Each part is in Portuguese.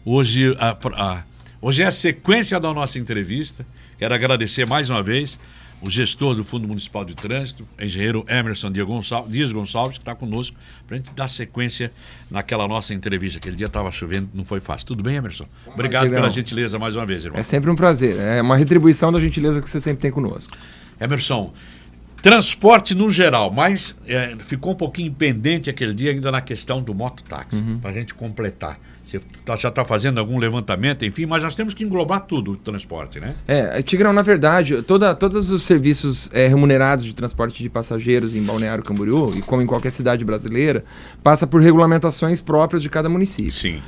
Hoje, hoje é a sequência da nossa entrevista. Quero agradecer mais uma vez o gestor do Fundo Municipal de Trânsito, engenheiro Emerson Dias Gonçalves, que está conosco, para a gente dar sequência naquela nossa entrevista. Aquele dia estava chovendo, não foi fácil. Tudo bem, Emerson? Obrigado pela gentileza mais uma vez, irmão. É sempre um prazer. É uma retribuição da gentileza que você sempre tem conosco. Emerson, transporte no geral, mas ficou um pouquinho pendente aquele dia ainda na questão do mototáxi, para a gente completar. Você já está fazendo algum levantamento, enfim, mas nós temos que englobar tudo o transporte, né? Tigrão, na verdade, todos os serviços remunerados de transporte de passageiros em Balneário Camboriú, e como em qualquer cidade brasileira, passa por regulamentações próprias de cada município. Sim.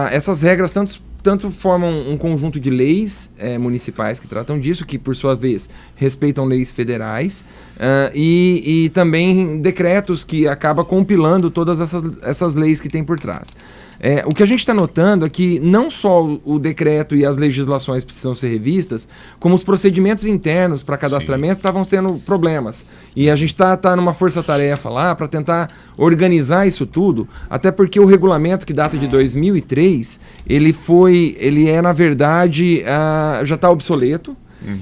Essas regras tanto formam um conjunto de leis municipais que tratam disso, que por sua vez respeitam leis federais, e também decretos que acabam compilando todas essas leis que tem por trás. O que a gente está notando é que não só o decreto e as legislações precisam ser revistas, como os procedimentos internos para cadastramento estavam tendo problemas. E a gente está numa força-tarefa lá para tentar organizar isso tudo, até porque o regulamento que data de 2003, ele é, na verdade, já está obsoleto.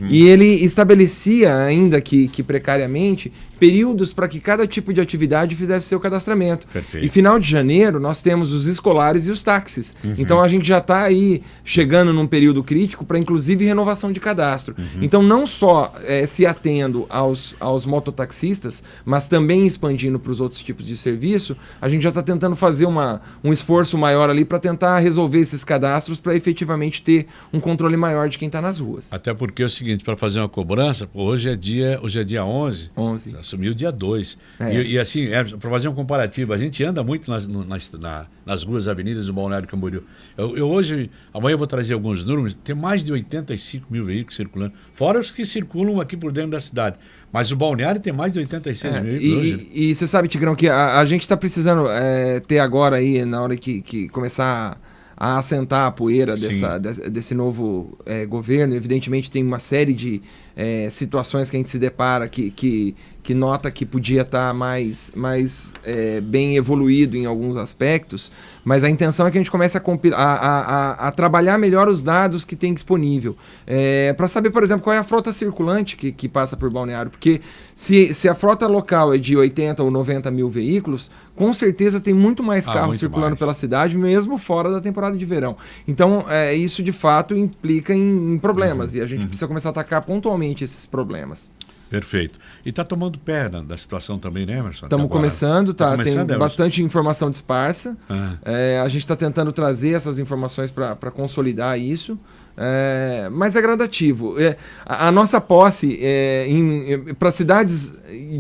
E ele estabelecia, ainda que precariamente, períodos para que cada tipo de atividade fizesse seu cadastramento. Perfeito. E final de janeiro nós temos os escolares e os táxis. Então a gente já está aí chegando num período crítico para inclusive renovação de cadastro. Então não só se atendo aos mototaxistas, mas também expandindo para os outros tipos de serviço, a gente já está tentando fazer um esforço maior ali para tentar resolver esses cadastros para efetivamente ter um controle maior de quem está nas ruas. Até porque é o seguinte, para fazer uma cobrança, hoje é dia 11. 11. Assumiu o dia 2. E assim, para fazer um comparativo, a gente anda muito nas ruas, avenidas do Balneário Camboriú. Amanhã eu vou trazer alguns números, tem mais de 85 mil veículos circulando, fora os que circulam aqui por dentro da cidade. Mas o Balneário tem mais de 86 mil veículos hoje. E você sabe, Tigrão, que a gente está precisando ter agora aí, na hora que começar a assentar a poeira desse novo governo. Evidentemente tem uma série de situações que a gente se depara que nota que podia estar mais bem evoluído em alguns aspectos, mas a intenção é que a gente comece a trabalhar melhor os dados que tem disponível, para saber, por exemplo, qual é a frota circulante que passa por Balneário, porque se a frota local é de 80 ou 90 mil veículos, com certeza tem muito mais carros circulando pela cidade, mesmo fora da temporada de verão. Então, isso de fato implica em problemas, e a gente precisa começar a atacar pontualmente esses problemas. Perfeito. E está tomando pé da situação também, né, Emerson? Estamos começando, tem bastante informação dispersa. A gente está tentando trazer essas informações para consolidar isso. Mas é gradativo. A nossa posse para cidades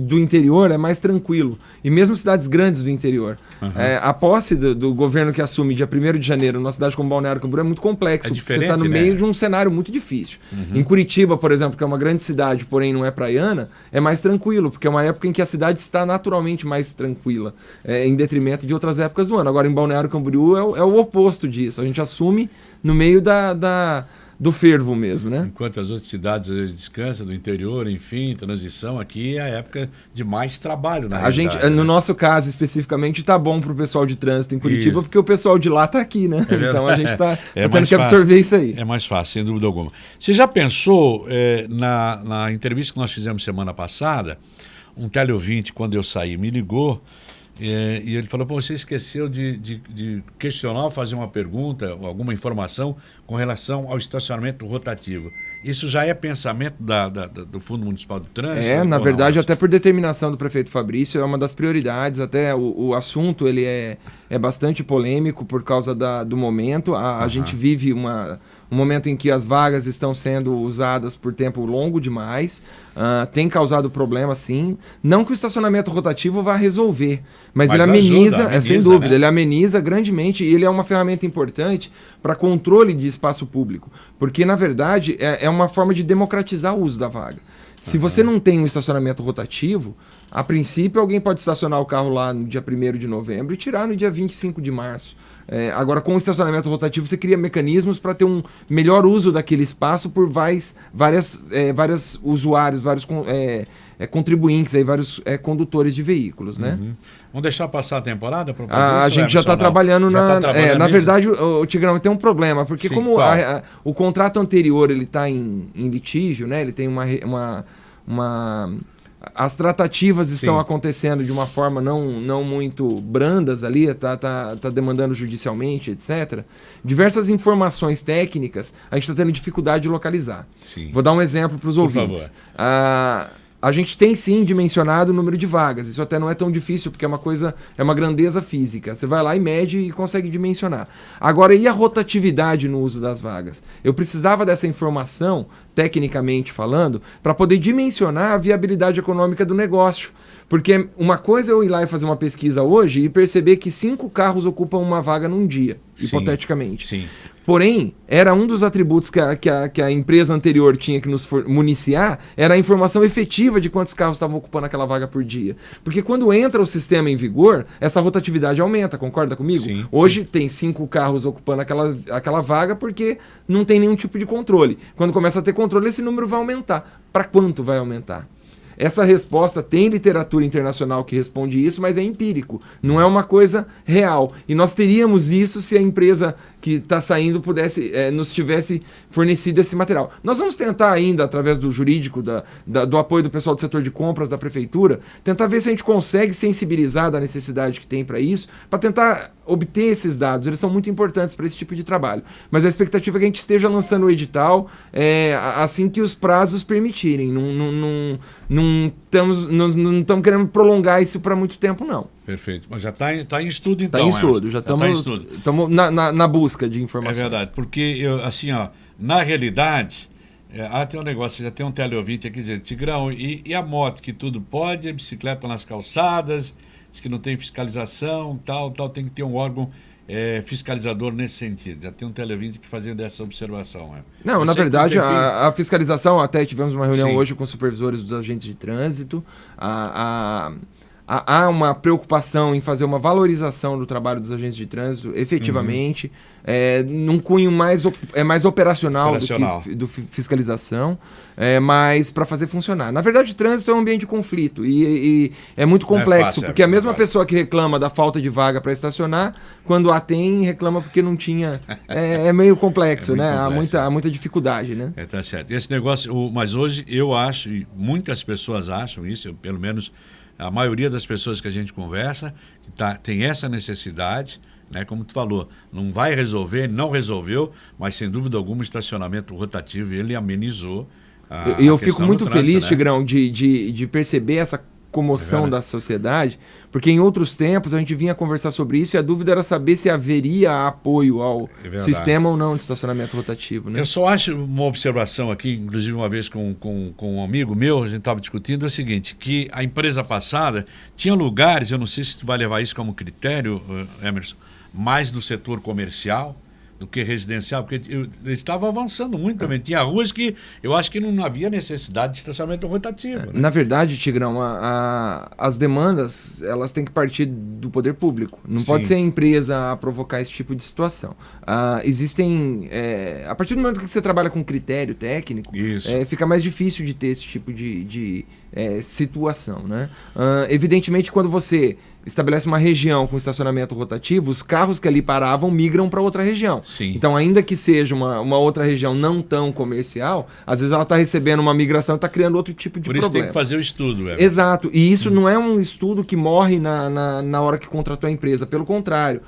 do interior é mais tranquilo, e mesmo cidades grandes do interior. A posse do governo que assume dia 1º de janeiro numa cidade como Balneário Camboriú é muito complexo, porque você está no meio de um cenário muito difícil. Em Curitiba, por exemplo, que é uma grande cidade, porém não é praiana, é mais tranquilo, porque é uma época em que a cidade está naturalmente mais tranquila, em detrimento de outras épocas do ano. Agora, em Balneário Camboriú é o oposto disso. A gente assume no meio do fervo mesmo, né? Enquanto as outras cidades às vezes descansam, do interior, enfim, transição, aqui é a época de mais trabalho, na realidade. No nosso caso, especificamente, tá bom pro pessoal de trânsito em Curitiba, porque o pessoal de lá tá aqui, né? Então a gente tá tendo que absorver isso aí. É mais fácil, sem dúvida alguma. Você já pensou, na entrevista que nós fizemos semana passada, um teleouvinte, quando eu saí, me ligou, e ele falou: você esqueceu de questionar, fazer uma pergunta, alguma informação com relação ao estacionamento rotativo. Isso já é pensamento do Fundo Municipal de Trânsito? Na verdade, até por determinação do prefeito Fabrício, é uma das prioridades. Até o assunto ele é bastante polêmico por causa do momento. A gente vive um momento em que as vagas estão sendo usadas por tempo longo demais. Tem causado problema, sim. Não que o estacionamento rotativo vá resolver, mas ele ameniza, sem dúvida, né? Ele ameniza grandemente, e ele é uma ferramenta importante para controle de espaço público, porque, na verdade, é uma forma de democratizar o uso da vaga. Se você não tem um estacionamento rotativo, a princípio alguém pode estacionar o carro lá no dia 1º de novembro e tirar no dia 25 de março. Agora, com o estacionamento rotativo, você cria mecanismos para ter um melhor uso daquele espaço por vários usuários, vários contribuintes, aí, vários condutores de veículos, né? Uhum. Vamos deixar passar a temporada para fazer isso? A gente já está trabalhando na verdade, o Tigrão, tem um problema, porque Sim, como o contrato anterior ele está em litígio, né? Ele tem as tratativas estão acontecendo de uma forma não muito brandas ali, tá demandando judicialmente, etc. Diversas informações técnicas a gente está tendo dificuldade de localizar. Sim. Vou dar um exemplo para os ouvintes. A gente tem sim dimensionado o número de vagas. Isso até não é tão difícil, porque é uma grandeza física. Você vai lá e mede e consegue dimensionar. Agora, e a rotatividade no uso das vagas? Eu precisava dessa informação, tecnicamente falando, para poder dimensionar a viabilidade econômica do negócio. Porque uma coisa é eu ir lá e fazer uma pesquisa hoje e perceber que 5 carros ocupam uma vaga num dia, hipoteticamente. Sim. Porém, era um dos atributos que a empresa anterior tinha que nos municiar, era a informação efetiva de quantos carros estavam ocupando aquela vaga por dia. Porque quando entra o sistema em vigor, essa rotatividade aumenta, concorda comigo? Sim, Hoje tem 5 carros ocupando aquela vaga porque não tem nenhum tipo de controle. Quando começa a ter controle, esse número vai aumentar. Para quanto vai aumentar? Essa resposta tem literatura internacional que responde isso, mas é empírico, não é uma coisa real. E nós teríamos isso se a empresa que está saindo nos tivesse fornecido esse material. Nós vamos tentar ainda, através do jurídico, do apoio do pessoal do setor de compras da prefeitura, tentar ver se a gente consegue sensibilizar da necessidade que tem para isso, para tentar obter esses dados. Eles são muito importantes para esse tipo de trabalho. Mas a expectativa é que a gente esteja lançando o edital assim que os prazos permitirem. Não estamos querendo prolongar isso para muito tempo, não. Perfeito. Mas já está em estudo, então. Está em estudo. Já estamos na busca de informações. É verdade. Porque, na realidade, tem um negócio, já tem um teleouvinte aqui dizendo, Tigrão, e a moto que tudo pode, a bicicleta nas calçadas, diz que não tem fiscalização, tal, tem que ter um órgão fiscalizador nesse sentido. Já tem um teleouvinte que fazendo essa observação. Não, na verdade, a fiscalização, até tivemos uma reunião hoje com os supervisores dos agentes de trânsito, há uma preocupação em fazer uma valorização do trabalho dos agentes de trânsito, efetivamente, num cunho mais operacional. Do que fiscalização, mas para fazer funcionar. Na verdade, o trânsito é um ambiente de conflito e é muito complexo, porque a mesma pessoa que reclama da falta de vaga para estacionar, quando a tem, reclama porque não tinha. É meio complexo, né? Complexo, há muita dificuldade, né? Tá certo. Esse negócio, mas hoje eu acho, e muitas pessoas acham isso, pelo menos a maioria das pessoas que a gente conversa tem essa necessidade, né? Como tu falou, não vai resolver, não resolveu, mas sem dúvida alguma o estacionamento rotativo ele amenizou. Eu fico muito feliz, né? Tigrão, de perceber essa comoção da sociedade, porque em outros tempos a gente vinha conversar sobre isso e a dúvida era saber se haveria apoio ao sistema ou não de estacionamento rotativo, né? Eu só acho uma observação aqui, inclusive uma vez com um amigo meu, a gente estava discutindo, é o seguinte, que a empresa passada tinha lugares, eu não sei se tu vai levar isso como critério, Emerson, mais do setor comercial do que residencial, porque ele estava avançando muito também. Tinha ruas que eu acho que não havia necessidade de estacionamento rotativo. Né? Na verdade, Tigrão, as demandas elas têm que partir do poder público. Não pode ser a empresa a provocar esse tipo de situação. Existem... a partir do momento que você trabalha com critério técnico, fica mais difícil de ter esse tipo de situação, né? Evidentemente, quando você estabelece uma região com estacionamento rotativo, os carros que ali paravam migram para outra região. Sim. Então, ainda que seja uma outra região não tão comercial, às vezes ela está recebendo uma migração e está criando outro tipo de problema. Por isso tem que fazer o estudo. Exato. E isso não é um estudo que morre na hora que contratou a empresa. Pelo contrário,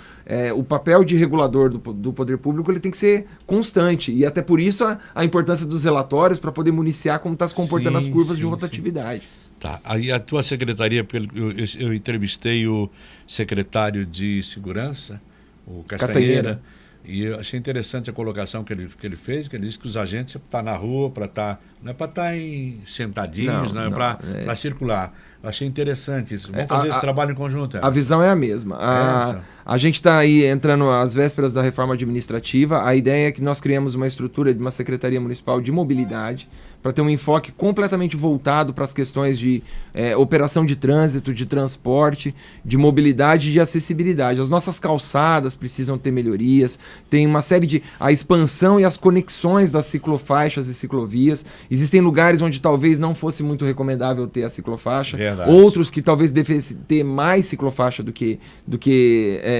o papel de regulador do poder público ele tem que ser constante. E até por isso a importância dos relatórios para poder municiar como está se comportando as curvas de rotatividade. Tá. Aí a tua secretaria, eu entrevistei o secretário de Segurança, o Castanheira, e eu achei interessante a colocação que ele fez, que ele disse que os agentes estão na rua para estar, não é para estar sentadinhos, não é para circular. Achei interessante isso. Vamos fazer esse trabalho em conjunto. A visão é a mesma. A gente está aí entrando às vésperas da reforma administrativa. A ideia é que nós criamos uma estrutura de uma Secretaria Municipal de Mobilidade para ter um enfoque completamente voltado para as questões de operação de trânsito, de transporte, de mobilidade e de acessibilidade. As nossas calçadas precisam ter melhorias, tem uma série de... a expansão e as conexões das ciclofaixas e ciclovias. Existem lugares onde talvez não fosse muito recomendável ter a ciclofaixa, Verdade. outros que talvez devesse ter mais ciclofaixa do que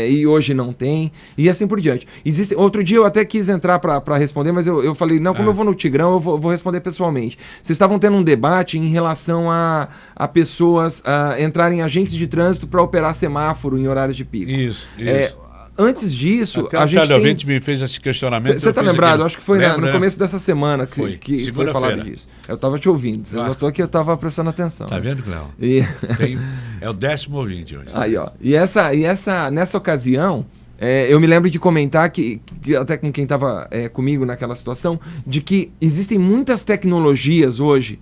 e hoje não tem, e assim por diante. Outro dia eu até quis entrar para responder, mas eu falei, não, como eu vou no Tigrão, eu vou responder pessoalmente. Vocês estavam tendo um debate em relação a pessoas entrarem agentes de trânsito para operar semáforo em horários de pico. Isso. Antes disso, até a gente tem... me fez esse questionamento. Você está lembrado? Aquele... Acho que foi Lembra, no começo dessa semana que foi falado disso. Eu estava te ouvindo. Você notou que eu estava prestando atenção. Tá vendo, Cléo? É o 10º ouvinte hoje. Aí, ó. Nessa ocasião, eu me lembro de comentar que até com quem estava comigo naquela situação, de que existem muitas tecnologias hoje,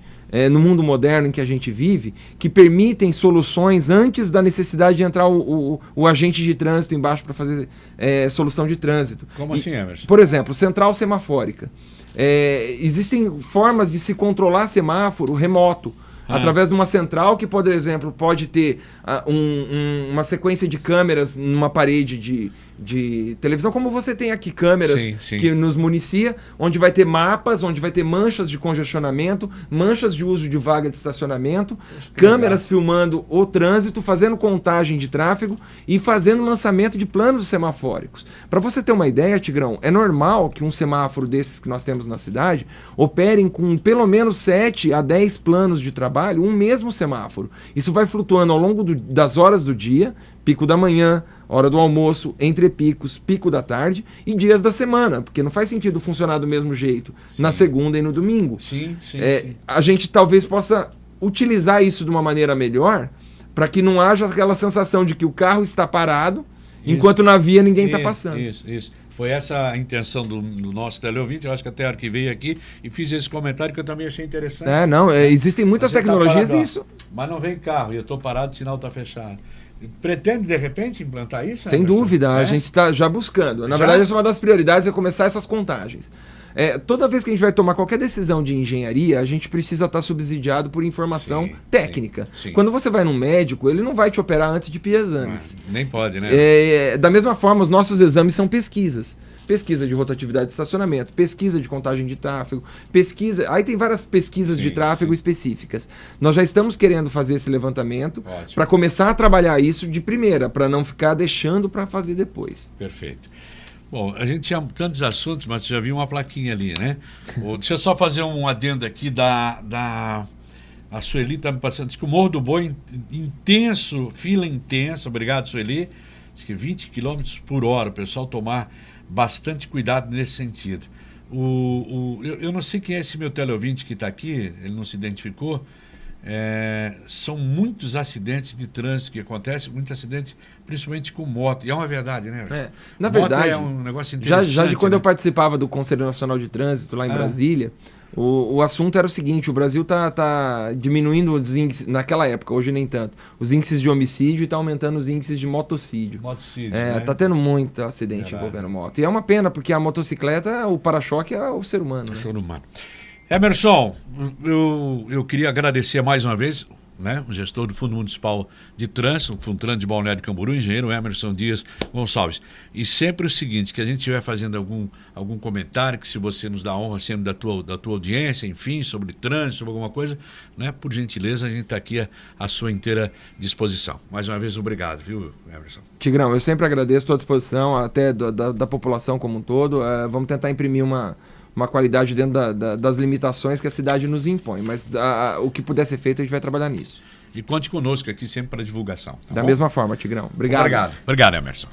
no mundo moderno em que a gente vive, que permitem soluções antes da necessidade de entrar o agente de trânsito embaixo para fazer solução de trânsito. Como assim, Emerson? Por exemplo, central semafórica. Existem formas de se controlar semáforo remoto. Através de uma central que, por exemplo, pode ter uma sequência de câmeras numa parede de televisão, como você tem aqui câmeras que nos municia, onde vai ter mapas, onde vai ter manchas de congestionamento, manchas de uso de vaga de estacionamento, câmeras filmando o trânsito, fazendo contagem de tráfego e fazendo lançamento de planos semafóricos. Para você ter uma ideia, Tigrão, é normal que um semáforo desses que nós temos na cidade operem com pelo menos 7 a 10 planos de trabalho, um mesmo semáforo. Isso vai flutuando ao longo das horas do dia, pico da manhã, hora do almoço, entre picos, pico da tarde e dias da semana, porque não faz sentido funcionar do mesmo jeito na segunda e no domingo. Sim. A gente talvez possa utilizar isso de uma maneira melhor para que não haja aquela sensação de que o carro está parado, enquanto na via ninguém está passando. Isso. Foi essa a intenção do nosso teleouvinte. Eu acho que até a hora que veio aqui e fiz esse comentário que eu também achei interessante. Existem muitas tecnologias e isso... Mas não vem carro e eu estou parado, o sinal está fechado. Pretende, de repente, implantar isso? Sem dúvida, a gente está já buscando. Na verdade, essa é uma das prioridades, é começar essas contagens. Toda vez que a gente vai tomar qualquer decisão de engenharia, a gente precisa estar subsidiado por informação técnica. Sim. Quando você vai num médico, ele não vai te operar antes de pedir exames. Nem pode, né? Da mesma forma, os nossos exames são pesquisas. Pesquisa de rotatividade de estacionamento, pesquisa de contagem de tráfego, pesquisa... Aí tem várias pesquisas de tráfego específicas. Nós já estamos querendo fazer esse levantamento para começar a trabalhar isso de primeira, para não ficar deixando para fazer depois. Perfeito. Bom, a gente tinha tantos assuntos, mas já viu uma plaquinha ali, né? Deixa eu só fazer um adendo aqui a Sueli está me passando, diz que o Morro do Boi, fila intensa, obrigado, Sueli, diz que 20 km por hora, o pessoal tomar bastante cuidado nesse sentido. Eu não sei quem é esse meu teleouvinte que está aqui, ele não se identificou. São muitos acidentes de trânsito que acontecem, muitos acidentes principalmente com moto, e é uma verdade, né? Na verdade, é um negócio interessante. Já de quando eu participava do Conselho Nacional de Trânsito lá em Brasília, o assunto era o seguinte: o Brasil tá diminuindo os índices, naquela época, hoje nem tanto, os índices de homicídio e está aumentando os índices de motocídio. Né? Tá tendo muito acidente envolvendo moto. E é uma pena, porque a motocicleta, o para-choque é o ser humano. O ser humano. Emerson, eu queria agradecer mais uma vez, né, o gestor do Fundo Municipal de Trânsito, o Funtrans de Balneário de Camboriú, o engenheiro Emerson Dias Gonçalves. E sempre o seguinte, que a gente estiver fazendo algum comentário, que se você nos dá a honra sempre da tua audiência, enfim, sobre trânsito, sobre alguma coisa, né, por gentileza, a gente está aqui à sua inteira disposição. Mais uma vez, obrigado, viu, Emerson? Tigrão, eu sempre agradeço, estou à disposição, até da população como um todo. Vamos tentar imprimir uma qualidade dentro das limitações que a cidade nos impõe. Mas o que puder ser feito, a gente vai trabalhar nisso. E conte conosco aqui sempre para divulgação. Da mesma forma, Tigrão. Obrigado. Obrigado, Emerson.